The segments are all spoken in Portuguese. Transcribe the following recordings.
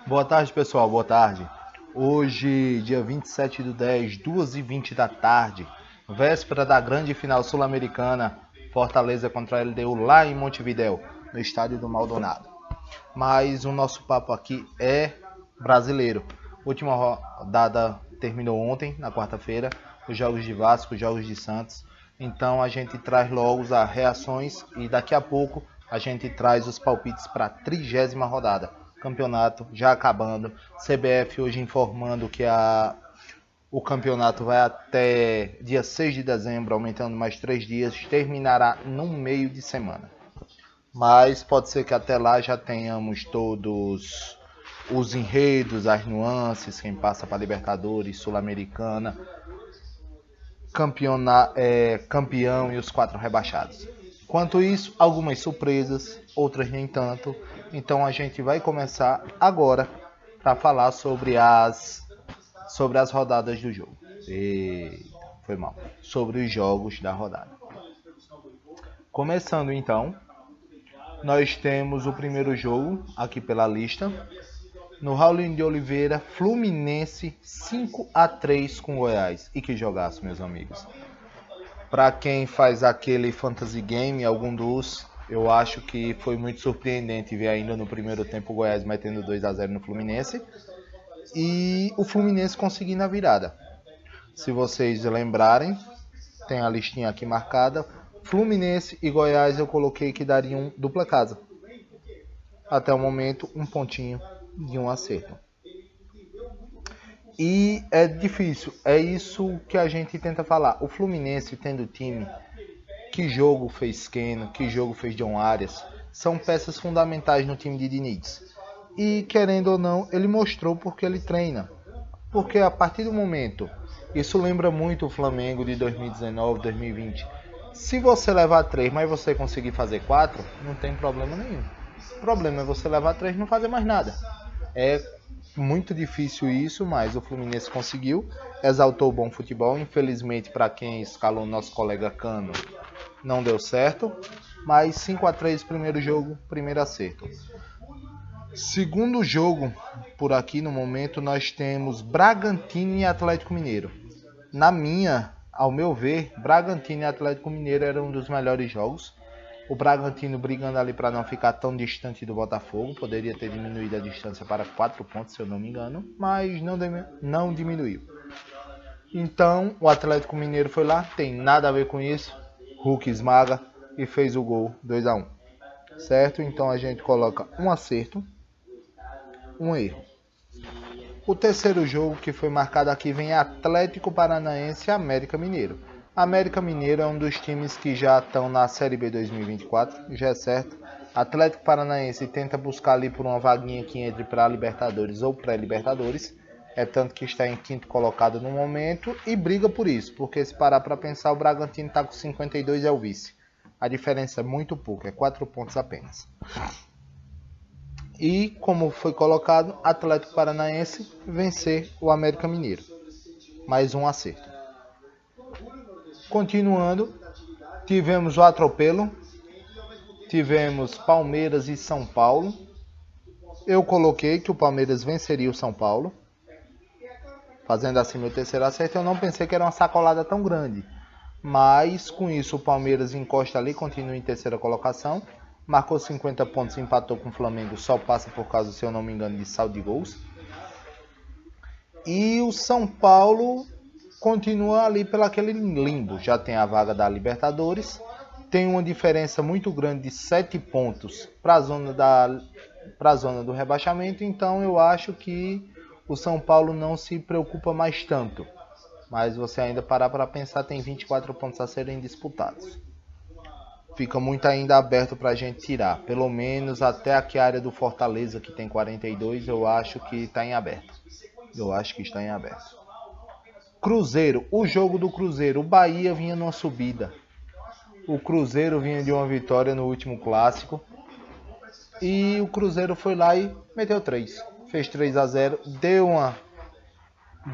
Boa tarde, pessoal. Boa tarde. Hoje, dia 27/10, 2h20 da tarde, véspera da grande final sul-americana, Fortaleza contra a LDU lá em Montevidéu, no estádio do Maldonado. Mas o nosso papo aqui é brasileiro. Última rodada terminou ontem, na quarta-feira, os jogos de Vasco, os jogos de Santos. Então a gente traz logo as reações e daqui a pouco a gente traz os palpites para a 30ª rodada. Campeonato já acabando. CBF hoje informando que o campeonato vai até dia 6 de dezembro, aumentando mais 3 dias. Terminará no meio de semana. Mas pode ser que até lá já tenhamos todos os enredos, as nuances, quem passa para Libertadores, Sul-Americana, campeão e os 4 rebaixados. Enquanto isso, algumas surpresas, outras nem tanto. Então a gente vai começar agora para falar sobre as rodadas do jogo. Foi mal. Sobre os jogos da rodada. Começando então, nós temos o primeiro jogo aqui pela lista. No Raulino de Oliveira, Fluminense 5-3 com Goiás. E que jogaço, meus amigos. Para quem faz aquele fantasy game, algum dos, eu acho que foi muito surpreendente ver ainda no primeiro tempo o Goiás metendo 2-0 no Fluminense. E o Fluminense conseguindo a virada. Se vocês lembrarem, tem a listinha aqui marcada. Fluminense e Goiás eu coloquei que dariam dupla casa. Até o momento, um pontinho de um acerto. E é difícil, é isso que a gente tenta falar. O Fluminense tendo time, que jogo fez Keno, que jogo fez John Arias, são peças fundamentais no time de Diniz. E querendo ou não, ele mostrou porque ele treina. Porque a partir do momento, isso lembra muito o Flamengo de 2019, 2020. Se você levar 3, mas você conseguir fazer 4, não tem problema nenhum. O problema é você levar 3 e não fazer mais nada. É muito difícil isso, mas o Fluminense conseguiu, exaltou o bom futebol. Infelizmente, para quem escalou o nosso colega Cano, não deu certo. Mas 5-3 primeiro jogo, primeiro acerto. Segundo jogo, por aqui no momento, nós temos Bragantino e Atlético Mineiro. Ao meu ver, Bragantino e Atlético Mineiro eram um dos melhores jogos. O Bragantino brigando ali para não ficar tão distante do Botafogo. Poderia ter diminuído a distância para 4 pontos, se eu não me engano. Mas não diminuiu. Então, o Atlético Mineiro foi lá. Tem nada a ver com isso. Hulk esmaga e fez o gol 2-1. Certo? Então, a gente coloca um acerto, um erro. O terceiro jogo que foi marcado aqui vem Atlético Paranaense e América Mineiro. América Mineiro é um dos times que já estão na Série B 2024, já é certo. Atlético Paranaense tenta buscar ali por uma vaguinha que entre para Libertadores ou pré-Libertadores. É tanto que está em quinto colocado no momento e briga por isso. Porque se parar para pensar, o Bragantino está com 52 e é o vice. A diferença é muito pouca, é 4 pontos apenas. E como foi colocado, Atlético Paranaense vencer o América Mineiro. Mais um acerto. Continuando, tivemos o atropelo, tivemos Palmeiras e São Paulo. Eu coloquei que o Palmeiras venceria o São Paulo, fazendo assim meu terceiro acerto. Eu não pensei que era uma sacolada tão grande, mas com isso o Palmeiras encosta ali, continua em terceira colocação, marcou 50 pontos, empatou com o Flamengo, só passa por causa, se eu não me engano, de saldo de gols. E o São Paulo continua ali pelo aquele limbo, já tem a vaga da Libertadores, tem uma diferença muito grande de 7 pontos para a zona do rebaixamento, então eu acho que o São Paulo não se preocupa mais tanto, mas você ainda parar para pensar, tem 24 pontos a serem disputados. Fica muito ainda aberto para a gente tirar, pelo menos até aqui a área do Fortaleza, que tem 42, eu acho que está em aberto. Cruzeiro, o jogo do Cruzeiro, o Bahia vinha numa subida. O Cruzeiro vinha de uma vitória no último clássico. E o Cruzeiro foi lá e meteu 3. Fez 3-0,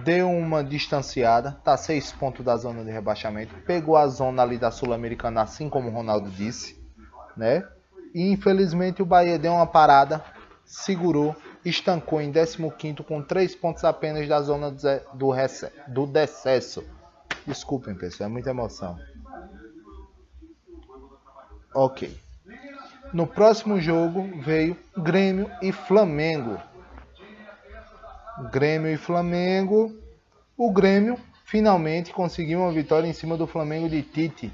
deu uma distanciada, tá 6 pontos da zona de rebaixamento. Pegou a zona ali da Sul-Americana, assim como o Ronaldo disse, né? E infelizmente o Bahia deu uma parada, segurou estancou em 15º com 3 pontos apenas da zona do decesso. Desculpem, pessoal, é muita emoção. Ok. No próximo jogo veio Grêmio e Flamengo. O Grêmio finalmente conseguiu uma vitória em cima do Flamengo de Tite.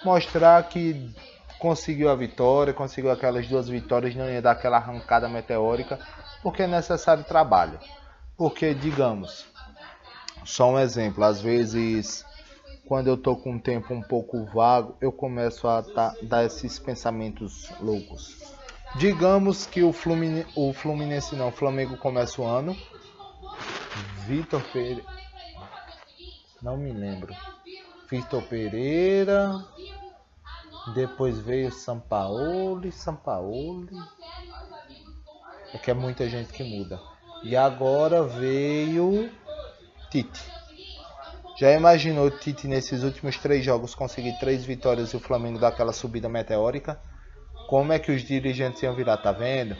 Mostrar que conseguiu a vitória, conseguiu aquelas 2 vitórias, não ia dar aquela arrancada meteórica, porque é necessário trabalho. Porque, digamos, só um exemplo, às vezes, quando eu tô com um tempo um pouco vago, eu começo a dar esses pensamentos loucos. Digamos que o Flamengo começa o ano, Vitor Pereira, não me lembro, Vitor Pereira, depois veio Sampaoli, é que é muita gente que muda, e agora veio Tite. Já imaginou Tite nesses últimos 3 jogos conseguir 3 vitórias e o Flamengo dar aquela subida meteórica? Como é que os dirigentes iam virar? Tá vendo?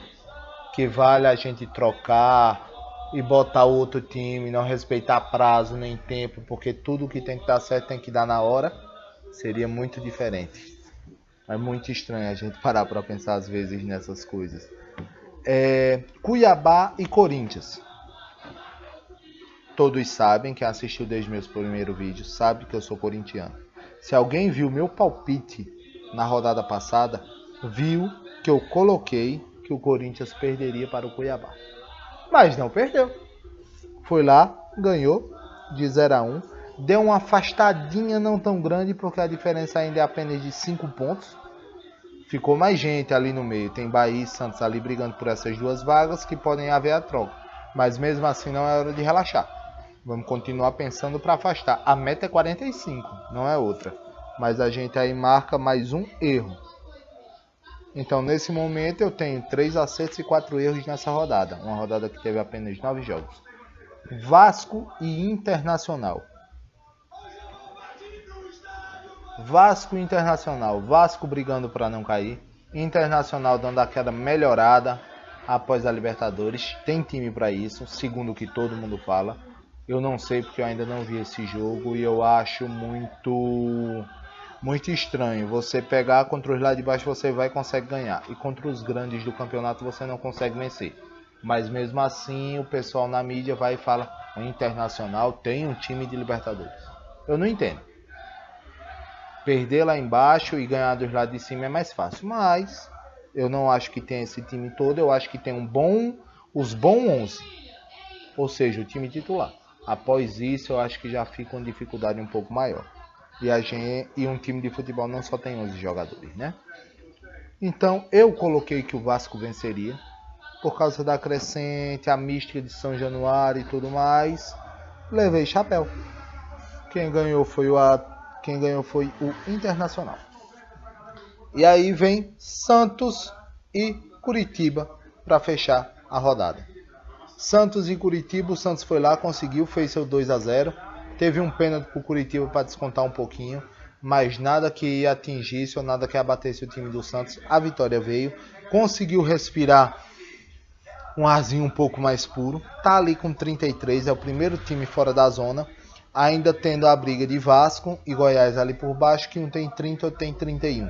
Que vale a gente trocar e botar outro time, não respeitar prazo nem tempo, porque tudo que tem que dar certo tem que dar na hora. Seria muito diferente. É muito estranho a gente parar para pensar às vezes nessas coisas. Cuiabá e Corinthians. Todos sabem, quem assistiu desde meus primeiros vídeos sabe que eu sou corintiano. Se alguém viu meu palpite na rodada passada, viu que eu coloquei que o Corinthians perderia para o Cuiabá. Mas não perdeu. Foi lá, ganhou de 0-1. Deu uma afastadinha não tão grande, porque a diferença ainda é apenas de 5 pontos. Ficou mais gente ali no meio. Tem Bahia e Santos ali brigando por essas 2 vagas que podem haver a troca. Mas mesmo assim não é hora de relaxar. Vamos continuar pensando para afastar. A meta é 45, não é outra. Mas a gente aí marca mais um erro. Então nesse momento eu tenho 3 acertos e 4 erros nessa rodada. Uma rodada que teve apenas 9 jogos. Vasco e Internacional. Vasco brigando para não cair. Internacional dando aquela melhorada após a Libertadores. Tem time para isso, segundo o que todo mundo fala. Eu não sei porque eu ainda não vi esse jogo e eu acho muito estranho. Você pegar contra os lá de baixo você vai e consegue ganhar. E contra os grandes do campeonato você não consegue vencer. Mas mesmo assim o pessoal na mídia vai e fala: o Internacional tem um time de Libertadores. Eu não entendo. Perder lá embaixo e ganhar dos lados de cima é mais fácil. Mas eu não acho que tem esse time todo. Eu acho que tem os bons 11. Ou seja, o time titular. Após isso, eu acho que já fica uma dificuldade um pouco maior. E um time de futebol não só tem 11 jogadores, né? Então, eu coloquei que o Vasco venceria. Por causa da crescente, a mística de São Januário e tudo mais. Levei chapéu. Quem ganhou foi o Internacional. E aí vem Santos e Curitiba para fechar a rodada. Santos e Curitiba, o Santos foi lá, conseguiu, fez seu 2-0. Teve um pênalti pro Curitiba para descontar um pouquinho, mas nada que atingisse ou nada que abatesse o time do Santos. A vitória veio, conseguiu respirar um arzinho um pouco mais puro. Tá ali com 33, é o primeiro time fora da zona, ainda tendo a briga de Vasco e Goiás ali por baixo, que um tem 30 e outro tem 31.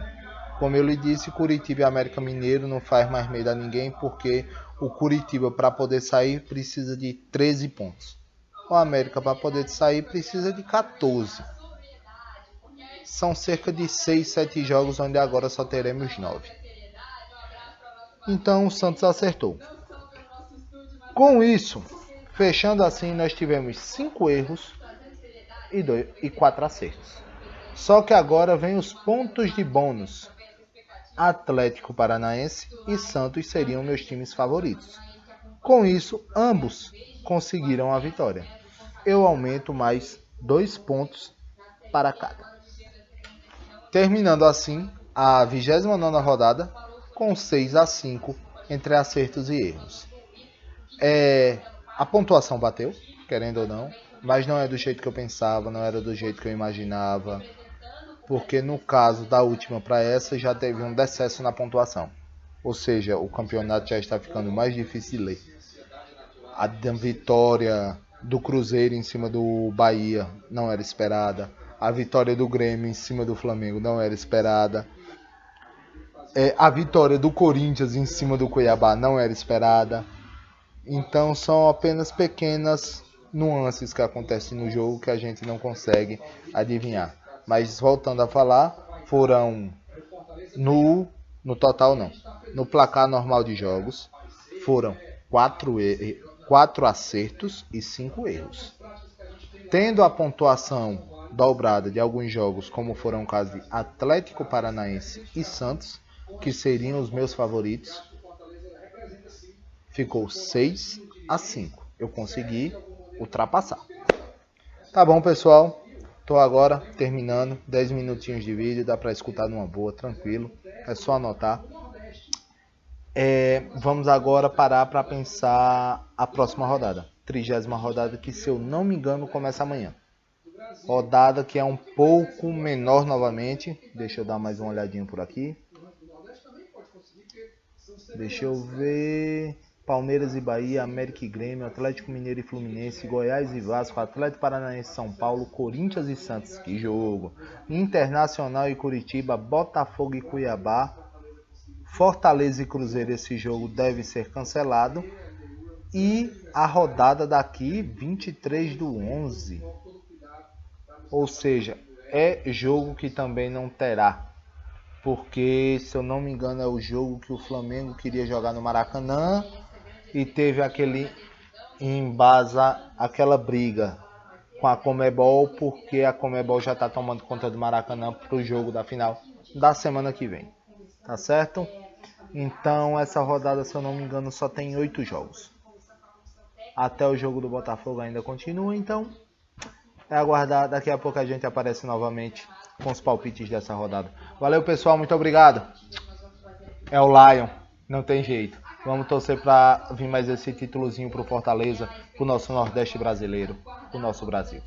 Como eu lhe disse, Curitiba e América Mineiro não faz mais medo a ninguém, porque o Curitiba, para poder sair, precisa de 13 pontos. O América, para poder sair, precisa de 14. São cerca de 6, 7 jogos, onde agora só teremos 9. Então o Santos acertou. Com isso, fechando assim, nós tivemos 5 erros e 4 acertos. Só que agora vem os pontos de bônus. Atlético Paranaense e Santos seriam meus times favoritos. Com isso, ambos conseguiram a vitória. Eu aumento mais 2 pontos para cada. Terminando assim a 29ª rodada com 6-5 entre acertos e erros. A pontuação bateu, querendo ou não, mas não é do jeito que eu pensava, não era do jeito que eu imaginava. Porque no caso da última para essa já teve um decesso na pontuação. Ou seja, o campeonato já está ficando mais difícil de ler. A vitória do Cruzeiro em cima do Bahia não era esperada. A vitória do Grêmio em cima do Flamengo não era esperada. A vitória do Corinthians em cima do Cuiabá não era esperada. Então são apenas pequenas nuances que acontecem no jogo que a gente não consegue adivinhar. Mas voltando a falar, foram no total não. No placar normal de jogos, foram 4 acertos e 5 erros. Tendo a pontuação dobrada de alguns jogos, como foram o caso de Atlético Paranaense e Santos, que seriam os meus favoritos, ficou 6-5. Eu consegui ultrapassar. Tá bom, pessoal. Tô agora terminando. 10 minutinhos de vídeo. Dá pra escutar numa boa, tranquilo. É só anotar. Vamos agora parar para pensar a próxima rodada. 30ª rodada, que se eu não me engano começa amanhã. Rodada que é um pouco menor novamente. Deixa eu dar mais uma olhadinha por aqui. Deixa eu ver. Palmeiras e Bahia, América e Grêmio, Atlético Mineiro e Fluminense, Goiás e Vasco, Atlético Paranaense e São Paulo, Corinthians e Santos, que jogo. Internacional e Curitiba, Botafogo e Cuiabá, Fortaleza e Cruzeiro, esse jogo deve ser cancelado. E a rodada daqui, 23/11. Ou seja, é jogo que também não terá. Porque, se eu não me engano, é o jogo que o Flamengo queria jogar no Maracanã. E teve aquela briga com a Conmebol, porque a Conmebol já está tomando conta do Maracanã para o jogo da final da semana que vem. Tá certo? Então essa rodada, se eu não me engano, só tem 8 jogos. Até o jogo do Botafogo ainda continua, então é aguardar. Daqui a pouco a gente aparece novamente com os palpites dessa rodada. Valeu, pessoal, muito obrigado. É o Lion, não tem jeito. Vamos torcer para vir mais esse títulozinho pro Fortaleza, pro nosso Nordeste brasileiro, pro nosso Brasil.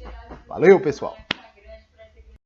Valeu, pessoal!